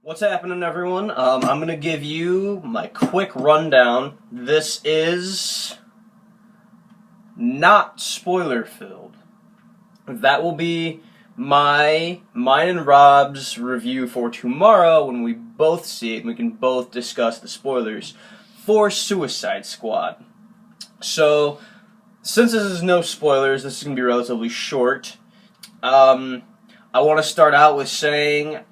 What's happening, everyone? I'm gonna give you my quick rundown. This is not spoiler-filled. That will be mine and Rob's review for tomorrow when we both see it and we can both discuss the spoilers for Suicide Squad. So, since this is no spoilers, this is gonna be relatively short. I want to start out with saying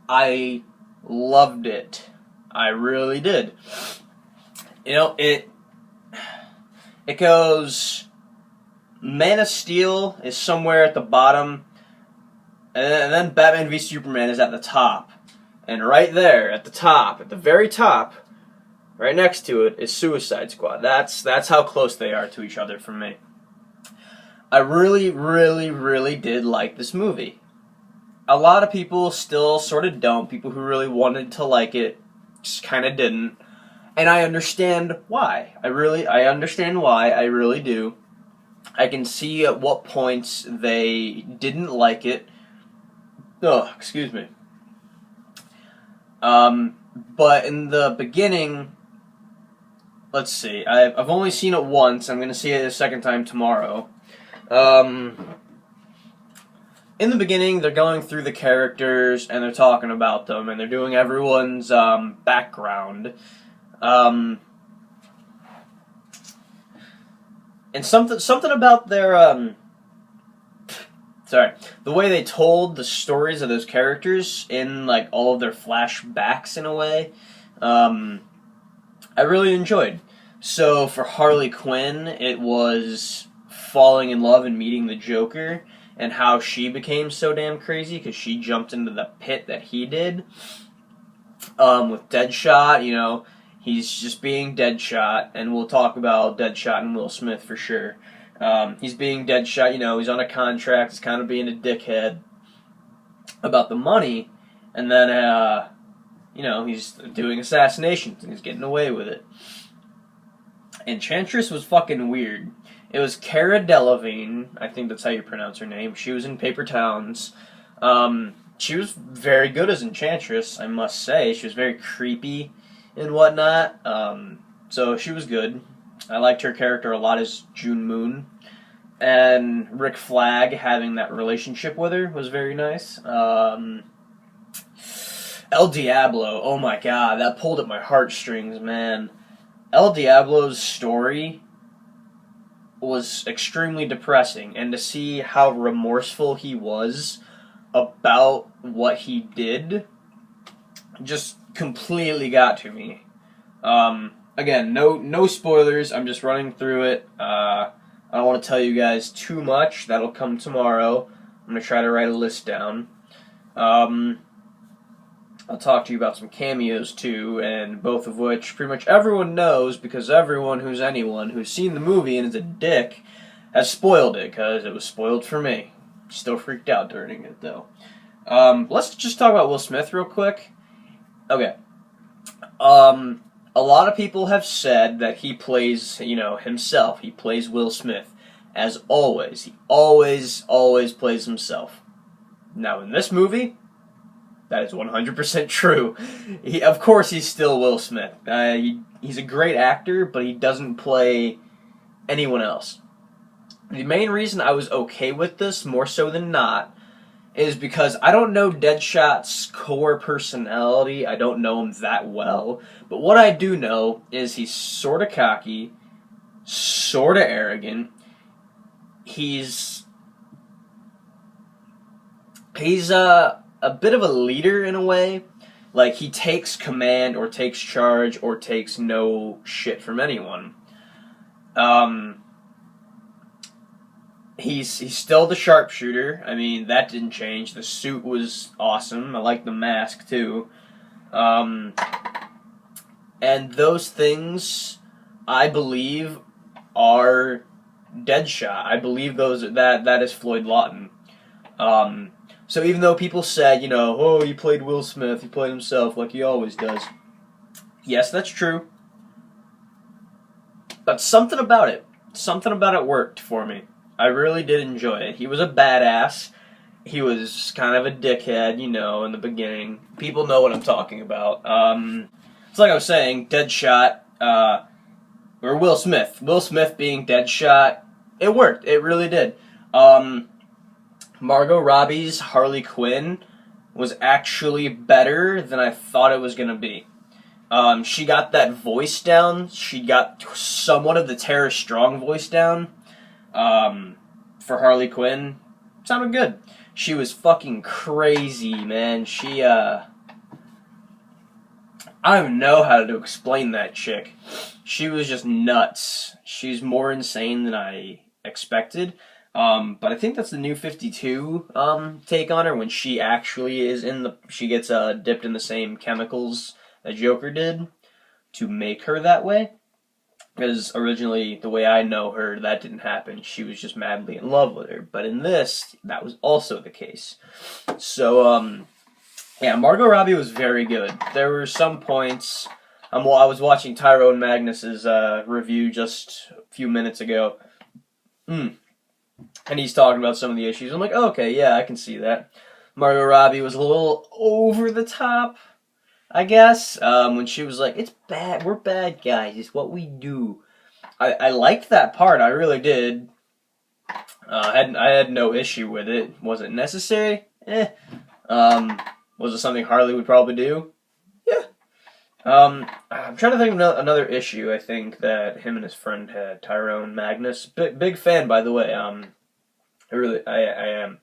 I loved it. I really did. It goes, Man of Steel is somewhere at the bottom, and then Batman v Superman is at the top. And right there, at the top, at the very top, right next to it, is Suicide Squad. That's how close they are to each other for me. I really, really, really did like this movie. A lot of people still sort of don't. People who really wanted to like it just kind of didn't. And I understand why. I understand why. I really do. I can see at what points they didn't like it. Oh, excuse me. But in the beginning, let's see. I've only seen it once. I'm going to see it a second time tomorrow. In the beginning, they're going through the characters, and they're talking about them, and they're doing everyone's background. And something about their, the way they told the stories of those characters in, like, all of their flashbacks, in a way, I really enjoyed. So, for Harley Quinn, it was falling in love and meeting the Joker, and how she became so damn crazy because she jumped into the pit that he did. With Deadshot, he's just being Deadshot, and we'll talk about Deadshot and Will Smith for sure. He's being Deadshot, he's on a contract, he's kind of being a dickhead about the money, and then, he's doing assassinations, and he's getting away with it. Enchantress was fucking weird. It was Cara Delevingne, I think that's how you pronounce her name. She was in Paper Towns. She was very good as Enchantress, I must say. She was very creepy and whatnot. So she was good. I liked her character a lot as June Moon. And Rick Flag having that relationship with her was very nice. El Diablo, oh my god, that pulled at my heartstrings, man. El Diablo's story was extremely depressing, and to see how remorseful he was about what he did just completely got to me. Again, no spoilers, I'm just running through it. I don't want to tell you guys too much, that'll come tomorrow. I'm going to try to write a list down. I'll talk to you about some cameos too, and both of which pretty much everyone knows, because everyone who's seen the movie and is a dick has spoiled it, because it was spoiled for me. Still freaked out during it though. Let's just talk about Will Smith real quick. Okay. A lot of people have said that he plays, himself. He plays Will Smith. As always. He always plays himself. Now in this movie, that is 100% true. Of course he's still Will Smith. He's a great actor, but he doesn't play anyone else. The main reason I was okay with this, more so than not, is because I don't know Deadshot's core personality. I don't know him that well. But what I do know is he's sort of cocky, sort of arrogant. He's a bit of a leader in a way. Like, he takes command or takes charge or takes no shit from anyone. He's still the sharpshooter. I mean, that didn't change. The suit was awesome. I like the mask too. And those things, I believe, are Deadshot. I believe that is Floyd Lawton. So even though people said, oh, he played Will Smith, he played himself like he always does. Yes, that's true. But something about it worked for me. I really did enjoy it. He was a badass. he was kind of a dickhead, you know, in the beginning. People know what I'm talking about. It's like I was saying, Deadshot, or Will Smith. Will Smith being Deadshot, it worked. It really did. Margot Robbie's Harley Quinn was actually better than I thought it was going to be. She got that voice down. She got somewhat of the Tara Strong voice down. For Harley Quinn. Sounded good. She was fucking crazy, man. I don't even know how to explain that chick. She was just nuts. She's more insane than I expected. But I think that's the New 52 take on her when she actually is she gets dipped in the same chemicals that Joker did to make her that way. Because originally, the way I know her, that didn't happen. She was just madly in love with her. But in this, that was also the case. So, yeah, Margot Robbie was very good. There were some points. I was watching Tyrone Magnus's review just a few minutes ago. And he's talking about some of the issues. I'm like, oh, okay, yeah, I can see that. Margot Robbie was a little over the top, I guess, when she was like, it's bad, we're bad guys, it's what we do. I liked that part, I really did. I had no issue with it. Was it necessary? Was it something Harley would probably do? Yeah. I'm trying to think of another issue I think that him and his friend had, Tyrone Magnus. Big fan, by the way. I am.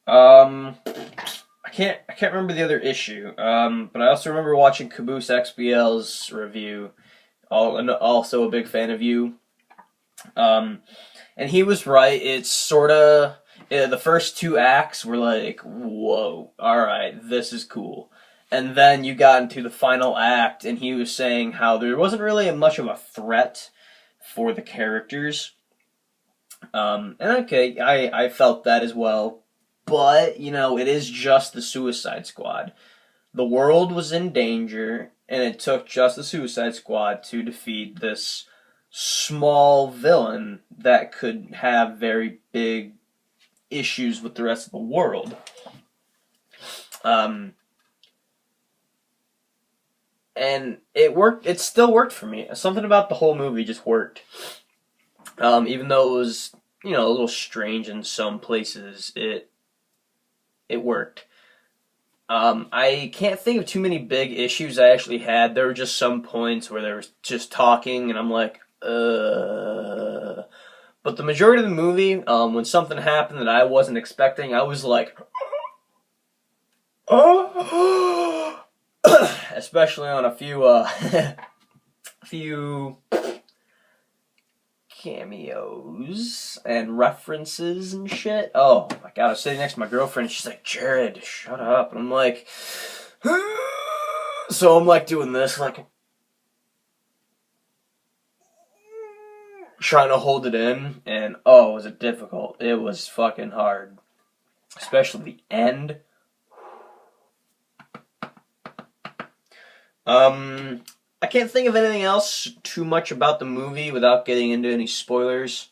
I can't remember the other issue. But I also remember watching Caboose XBL's review. Also a big fan of you. And he was right. It's sort of the first two acts were like, whoa, all right, this is cool. And then you got into the final act, and he was saying how there wasn't really much of a threat for the characters. And okay, I felt that as well. But, you know, it is just the Suicide Squad. The world was in danger, and it took just the Suicide Squad to defeat this small villain that could have very big issues with the rest of the world. And it worked. It still worked for me. Something about the whole movie just worked. Even though it was, you know, a little strange in some places, it worked. I can't think of too many big issues I actually had. There were just some points where they were just talking, and I'm like, But the majority of the movie, when something happened that I wasn't expecting, I was like, oh, especially on a few cameos and references and shit. Oh my god, I was sitting next to my girlfriend and she's like, Jared, shut up. And I'm like, so I'm like doing this, like, trying to hold it in, and oh, was it difficult. It was fucking hard. Especially the end. I can't think of anything else too much about the movie without getting into any spoilers.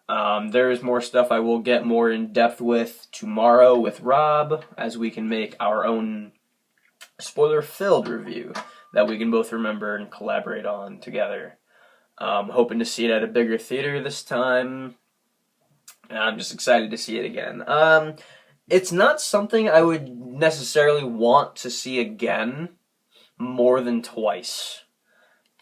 There is more stuff I will get more in depth with tomorrow with Rob, as we can make our own spoiler-filled review that we can both remember and collaborate on together. Hoping to see it at a bigger theater this time. I'm just excited to see it again. It's not something I would necessarily want to see again more than twice.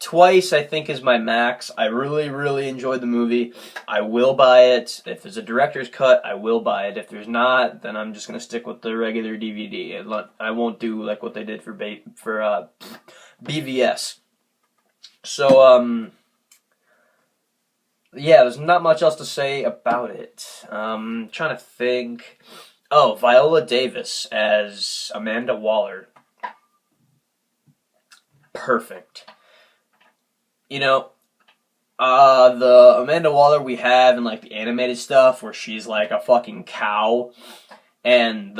Twice, I think, is my max. I really, really enjoyed the movie. I will buy it. If there's a director's cut, I will buy it. If there's not, then I'm just going to stick with the regular DVD. I won't do like what they did for BVS. So, yeah, there's not much else to say about it. Trying to think. Oh, Viola Davis as Amanda Waller. Perfect. You know, the Amanda Waller we have in like the animated stuff where she's like a fucking cow, and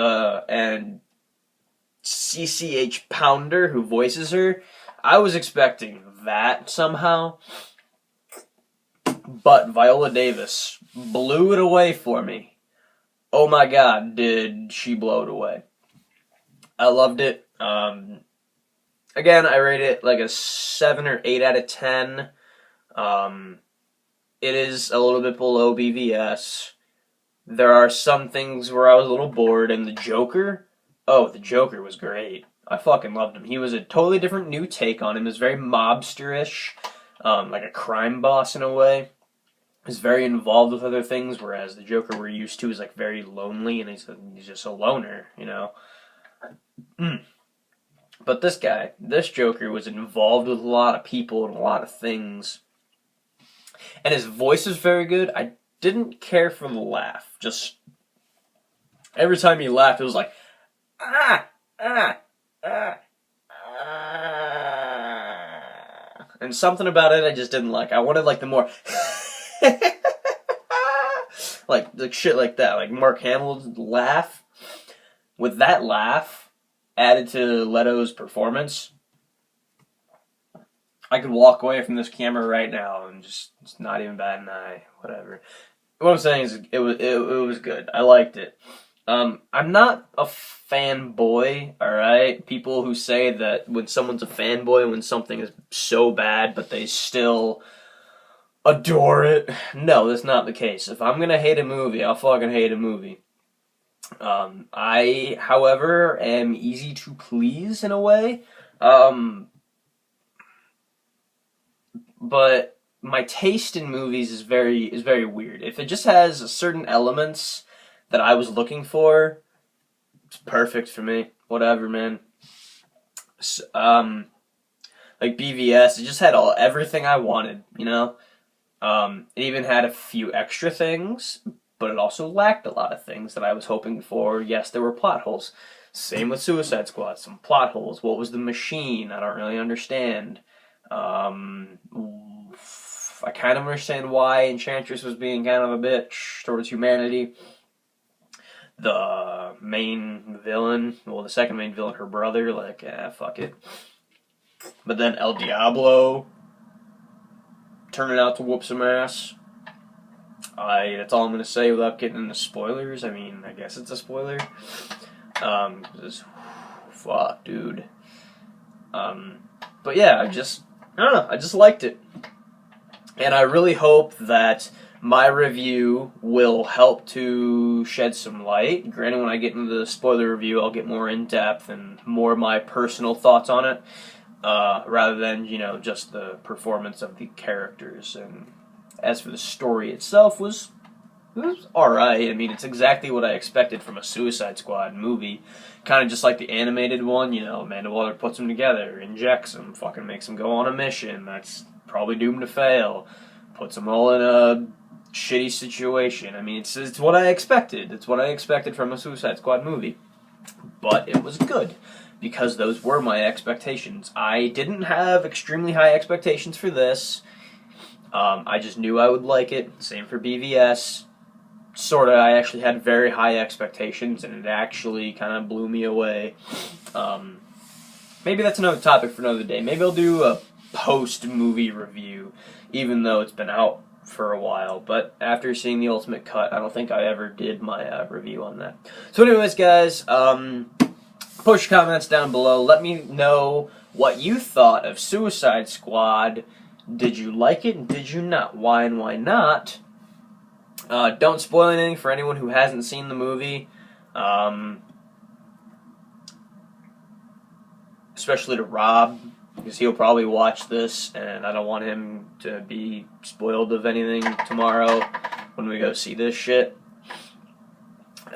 CCH Pounder who voices her, I was expecting that somehow. But Viola Davis blew it away for me. oh my god, did she blow it away. I loved it. Again, I rate it like a 7 or 8 out of 10. It is a little bit below BVS. There are some things where I was a little bored, and the Joker, the Joker was great. I fucking loved him. He was a totally different new take on him. He was very mobster-ish, like a crime boss in a way. He's very involved with other things, whereas the Joker we're used to is like very lonely, and he's just a loner, you know. But this Joker was involved with a lot of people and a lot of things. And his voice is very good. I didn't care for the laugh. Just every time he laughed, it was like, ah, ah, ah, ah. And something about it I just didn't like. I wanted like the more like shit like that. Like Mark Hamill's laugh. With that laugh added to Leto's performance, I could walk away from this camera right now and just it's not even bat an eye, whatever. What I'm saying is it was good. I liked it. I'm not a fanboy, alright? People who say that when someone's a fanboy when something is so bad but they still adore it. No, that's not the case. If I'm gonna hate a movie, I'll fucking hate a movie. I, however, am easy to please in a way. But my taste in movies is very weird. If it just has certain elements that I was looking for, it's perfect for me. Whatever, man. Like BVS, it just had everything I wanted, you know? It even had a few extra things, but it also lacked a lot of things that I was hoping for. Yes, there were plot holes. Same with Suicide Squad, some plot holes. What was the machine? I don't really understand. I kind of understand why Enchantress was being kind of a bitch towards humanity. The main villain, well, the second main villain, her brother, like, fuck it. But then El Diablo turning out to whoop some ass. That's all I'm going to say without getting into spoilers. I mean, I guess it's a spoiler. Fuck, dude. But yeah, I don't know, I just liked it. And I really hope that my review will help to shed some light. Granted, when I get into the spoiler review, I'll get more in-depth and more of my personal thoughts on it, rather than, just the performance of the characters. And as for the story itself, it was alright. I mean, it's exactly what I expected from a Suicide Squad movie. Kind of just like the animated one, Amanda Waller puts them together, injects them, fucking makes them go on a mission that's probably doomed to fail, puts them all in a shitty situation. I mean, it's what I expected. It's what I expected from a Suicide Squad movie. But it was good, because those were my expectations. I didn't have extremely high expectations for this. I just knew I would like it. Same for BVS. Sorta, I actually had very high expectations, and it actually kind of blew me away. Maybe that's another topic for another day. Maybe I'll do a post-movie review, even though it's been out for a while. But after seeing the ultimate cut, I don't think I ever did my review on that. So anyways, guys, post your comments down below. Let me know what you thought of Suicide Squad. Did you like it? Did you not? Why and why not? Don't spoil anything for anyone who hasn't seen the movie. Especially to Rob, because he'll probably watch this, and I don't want him to be spoiled of anything tomorrow when we go see this shit.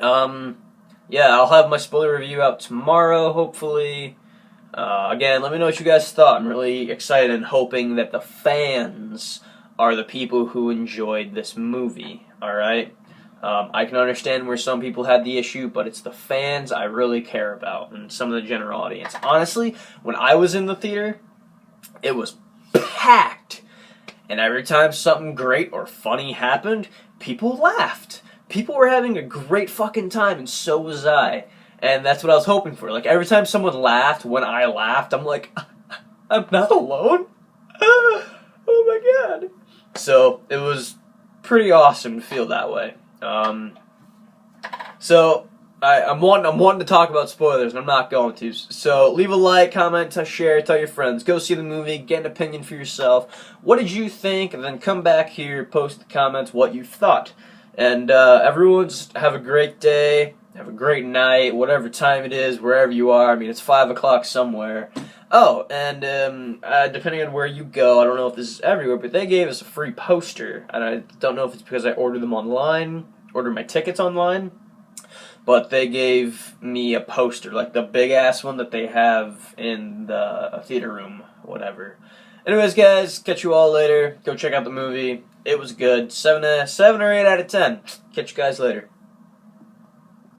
Yeah, I'll have my spoiler review out tomorrow, hopefully. Again, let me know what you guys thought. I'm really excited and hoping that the fans are the people who enjoyed this movie, alright? I can understand where some people had the issue, but it's the fans I really care about, and some of the general audience. Honestly, when I was in the theater, it was packed, and every time something great or funny happened, people laughed. People were having a great fucking time, and so was I. And that's what I was hoping for. Like, every time someone laughed, when I laughed, I'm like, I'm not alone? Oh my god. So, it was pretty awesome to feel that way. So I'm wanting to talk about spoilers, and I'm not going to. So leave a like, comment, share, tell your friends. Go see the movie, get an opinion for yourself. What did you think? And then come back here, post the comments what you thought. And everyone, just have a great day, have a great night, whatever time it is, wherever you are. I mean, it's 5 o'clock somewhere. Oh, and depending on where you go, I don't know if this is everywhere, but they gave us a free poster. And I don't know if it's because I ordered them online, ordered my tickets online. But they gave me a poster, like the big-ass one that they have in the theater room, whatever. Anyways, guys, catch you all later. Go check out the movie. It was good. 7 or 8 out of 10. Catch you guys later.